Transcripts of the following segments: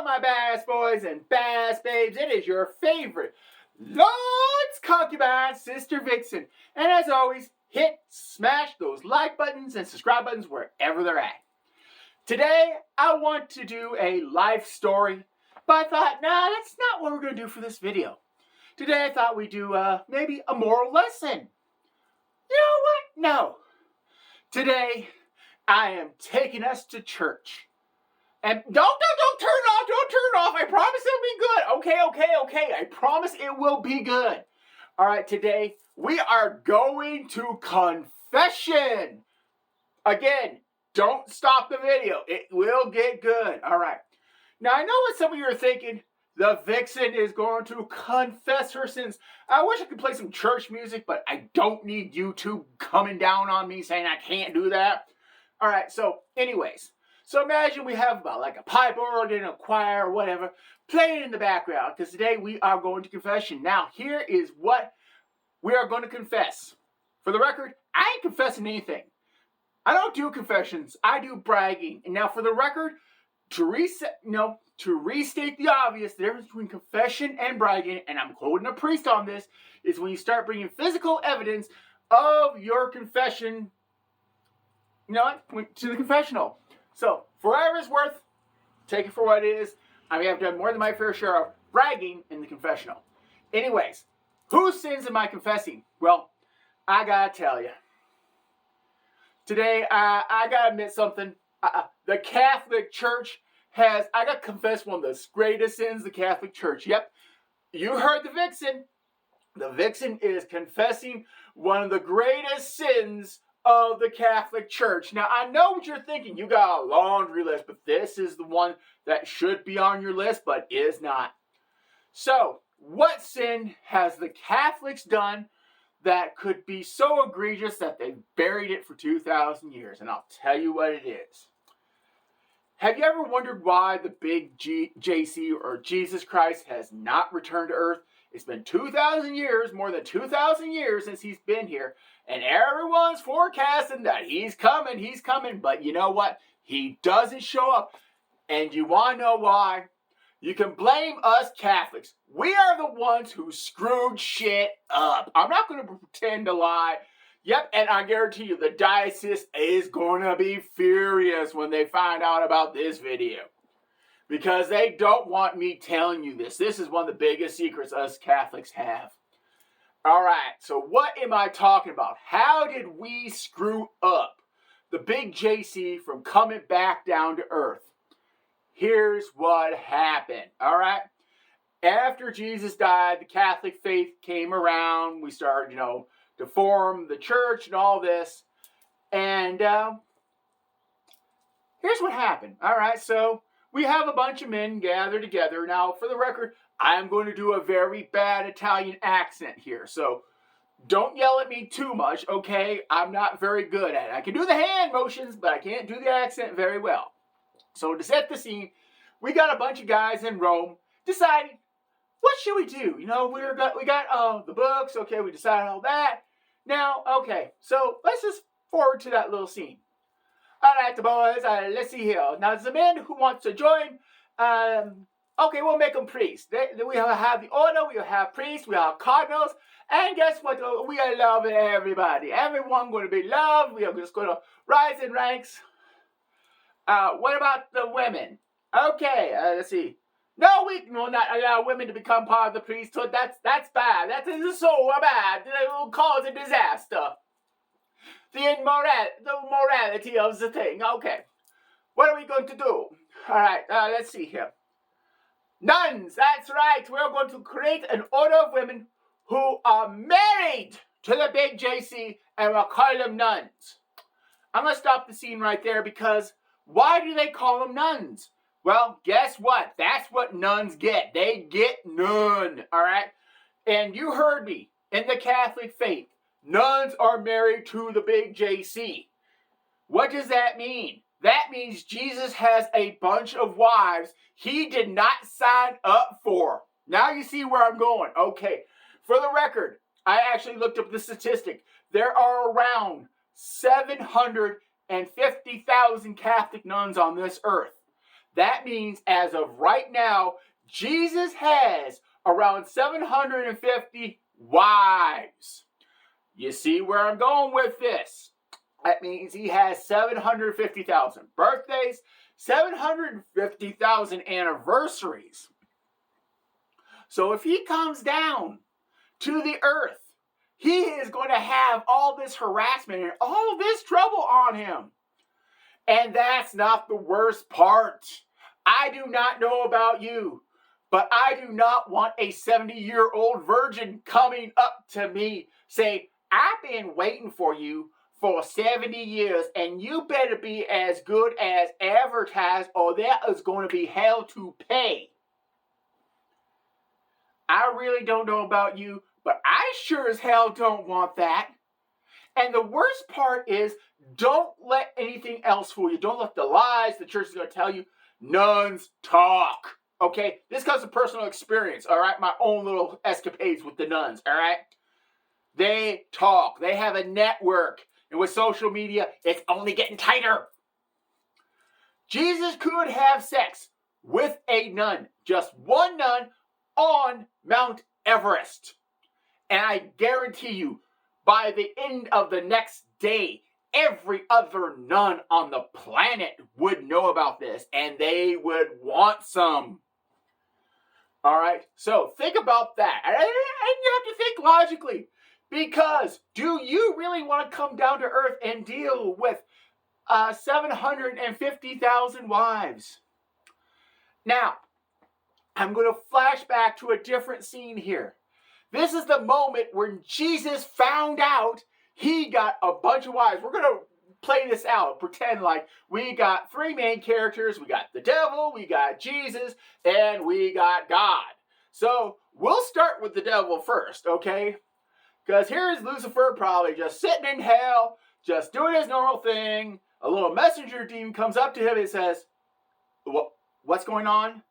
my bass boys and bass babes. It is your favorite Lord's concubine, Sister Vixen. And as always, smash those like buttons and subscribe buttons wherever they're at. Today, I want to do a life story, but I thought, nah, that's not what we're going to do for this video. Today, I thought we'd do maybe a moral lesson. You know what? No. Today, I am taking us to church. And don't turn off. I promise it'll be good. Okay. I promise it will be good. All right, today we are going to confession. Again, don't stop the video. It will get good. All right. Now, I know what some of you are thinking. The Vixen is going to confess her sins. I wish I could play some church music, but I don't need YouTube coming down on me saying I can't do that. All right, so anyways. So imagine we have about like a pipe organ, a choir, or whatever, playing in the background, because today we are going to confession. Now, here is what we are going to confess. For the record, I ain't confessing anything. I don't do confessions. I do bragging. And now, for the record, to restate the obvious, the difference between confession and bragging, and I'm quoting a priest on this, is when you start bringing physical evidence of your confession, to the confessional. So, for whatever it's worth, take it for what it is. I mean, I've done more than my fair share of bragging in the confessional. Anyways, whose sins am I confessing? Well, I gotta tell you. Today, I gotta admit something. The Catholic Church I gotta confess one of the greatest sins of the Catholic Church. Yep, you heard the Vixen. The Vixen is confessing one of the greatest sins of the Catholic Church. Now, I know what you're thinking. You got a laundry list, but this is the one that should be on your list, but is not. So, what sin has the Catholics done that could be so egregious that they've buried it for 2,000 years? And I'll tell you what it is. Have you ever wondered why the big JC or Jesus Christ has not returned to earth? It's been 2,000 years, more than 2,000 years since he's been here. And everyone's forecasting that he's coming. But you know what? He doesn't show up. And you want to know why? You can blame us Catholics. We are the ones who screwed shit up. I'm not going to pretend to lie. Yep, and I guarantee you the diocese is going to be furious when they find out about this video. Because they don't want me telling you this. This is one of the biggest secrets us Catholics have. All right, so what am I talking about? How did we screw up the big JC from coming back down to earth? Here's what happened, all right? After Jesus died, the Catholic faith came around. We started, to form the church and all this. And here's what happened, all right? So we have a bunch of men gathered together. Now, for the record, I'm going to do a very bad Italian accent here, so don't yell at me too much, okay? I'm not very good at it. I can do the hand motions, but I can't do the accent very well. So to set the scene, we got a bunch of guys in Rome deciding, what should we do? We got the books, okay, we decided all that. Now, okay, so let's just forward to that little scene. All right, the boys, let's see here. Now, there's a man who wants to join. Okay, we'll make them priests. We'll have the order, we'll have priests, we'll have cardinals, and guess what? We are loving everybody. Everyone going to be loved. We are just going to rise in ranks. What about the women? Okay, let's see. No, we will not allow women to become part of the priesthood. That's bad. That is so bad. It will cause a disaster. The morality of the thing. Okay. What are we going to do? All right, let's see here. Nuns, that's right. We're going to create an order of women who are married to the big JC, and we'll call them nuns. I'm going to stop the scene right there because why do they call them nuns? Well, guess what? That's what nuns get. They get none, all right? And you heard me. In the Catholic faith, nuns are married to the big JC. What does that mean? That means Jesus has a bunch of wives he did not sign up for. Now you see where I'm going. Okay, for the record, I actually looked up the statistic. There are around 750,000 Catholic nuns on this earth. That means as of right now, Jesus has around 750 wives. You see where I'm going with this? That means he has 750,000 birthdays, 750,000 anniversaries. So if he comes down to the earth, he is going to have all this harassment and all this trouble on him. And that's not the worst part. I do not know about you, but I do not want a 70-year-old virgin coming up to me saying, I've been waiting for you for 70 years, and you better be as good as advertised, or there is going to be hell to pay. I really don't know about you, but I sure as hell don't want that. And the worst part is, don't let anything else fool you. Don't let the lies the church is going to tell you. Nuns talk. Okay? This comes from personal experience, all right? My own little escapades with the nuns, all right? They talk. They have a network. And with social media, it's only getting tighter. Jesus could have sex with a nun, just one nun, on Mount Everest. And I guarantee you, by the end of the next day, every other nun on the planet would know about this, and they would want some. All right? So think about that. And you have to think logically. Because do you really want to come down to earth and deal with 750,000 wives? Now, I'm going to flash back to a different scene here. This is the moment when Jesus found out he got a bunch of wives. We're going to play this out, pretend like we got three main characters. We got the devil, we got Jesus, and we got God. So we'll start with the devil first, okay? Because here is Lucifer probably just sitting in hell, just doing his normal thing. A little messenger demon comes up to him and says, what's going on?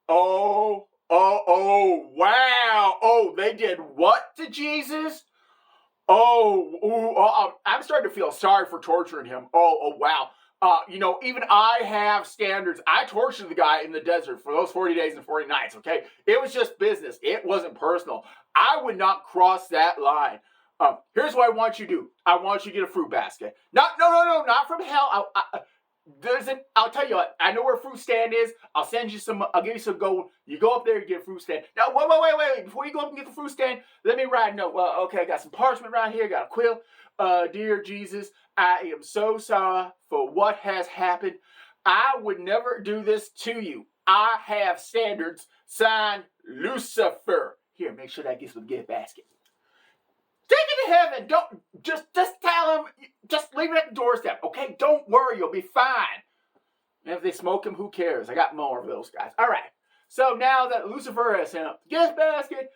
Wow. Oh, they did what to Jesus? I'm starting to feel sorry for torturing him. Wow. Even I have standards. I tortured the guy in the desert for those 40 days and 40 nights, okay? It was just business. It wasn't personal. I would not cross that line. Here's what I want you to do. I want you to get a fruit basket. No, not from hell. I'll tell you what, I know where a fruit stand is. I'll give you some gold. You go up there, you get a fruit stand. Now, wait. Before you go up and get the fruit stand, let me write a note. Well, okay, I got some parchment right here, got a quill. Dear Jesus, I am so sorry for what has happened. I would never do this to you. I have standards. Signed, Lucifer. Here, make sure that gets with the gift basket. Take it to heaven. Don't just tell him. Just leave it at the doorstep, okay? Don't worry, you'll be fine. And if they smoke him, who cares? I got more of those guys. All right. So now that Lucifer has sent up the gift basket,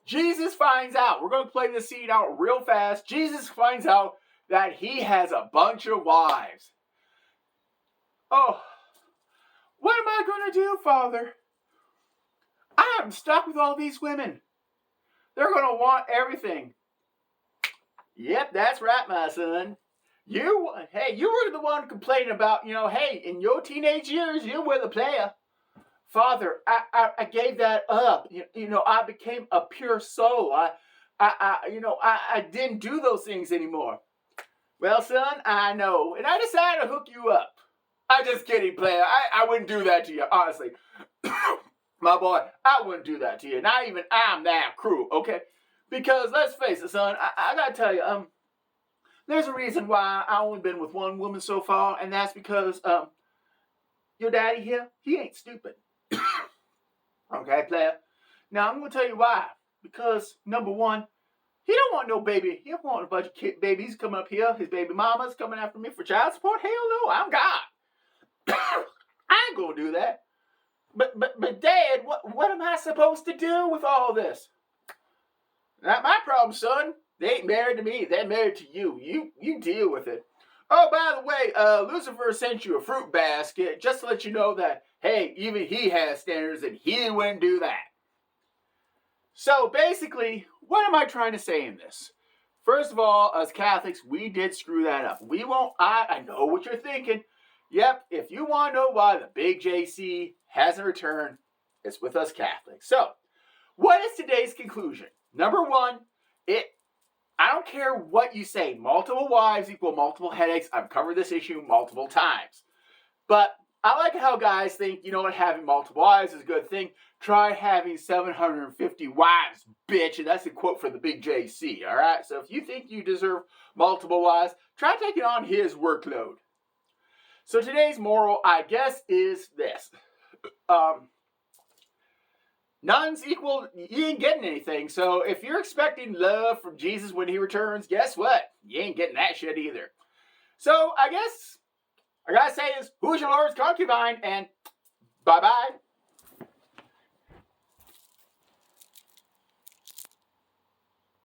Jesus finds out. We're going to play this scene out real fast. Jesus finds out that he has a bunch of wives. Oh, what am I going to do, Father? I am stuck with all these women. They're going to want everything. Yep, that's right, my son. You were the one complaining about, hey, in your teenage years, you were the player. Father, I gave that up. I became a pure soul. I didn't do those things anymore. Well, son, I know. And I decided to hook you up. I'm just kidding, player. I wouldn't do that to you, honestly. My boy, I wouldn't do that to you. Not even I'm that cruel, okay? Because let's face it, son, I gotta tell you, there's a reason why I only been with one woman so far, and that's because your daddy here, he ain't stupid. Okay, player. Now I'm gonna tell you why. Because number one, he don't want no baby. He don't want a bunch of babies coming up here. His baby mama's coming after me for child support. Hell no, I'm God. I ain't gonna do that. But Dad, what am I supposed to do with all this? Not my problem, son. They ain't married to me. They're married to you. You deal with it. Oh, by the way, Lucifer sent you a fruit basket just to let you know that, hey, even he has standards and he wouldn't do that. So basically, what am I trying to say in this? First of all, as Catholics, we did screw that up. We won't, I know what you're thinking. Yep, if you want to know why the big JC hasn't returned, it's with us Catholics. So, what is today's conclusion? Number one, I don't care what you say. Multiple wives equal multiple headaches. I've covered this issue multiple times. But I like how guys think, you know what, having multiple wives is a good thing. Try having 750 wives, bitch. And that's a quote from the big JC, all right? So if you think you deserve multiple wives, try taking on his workload. So today's moral, I guess, is this. Nuns equal, you ain't getting anything. So if you're expecting love from Jesus when he returns, guess what? You ain't getting that shit either. So I guess I gotta say is, who's your Lord's concubine? And bye-bye.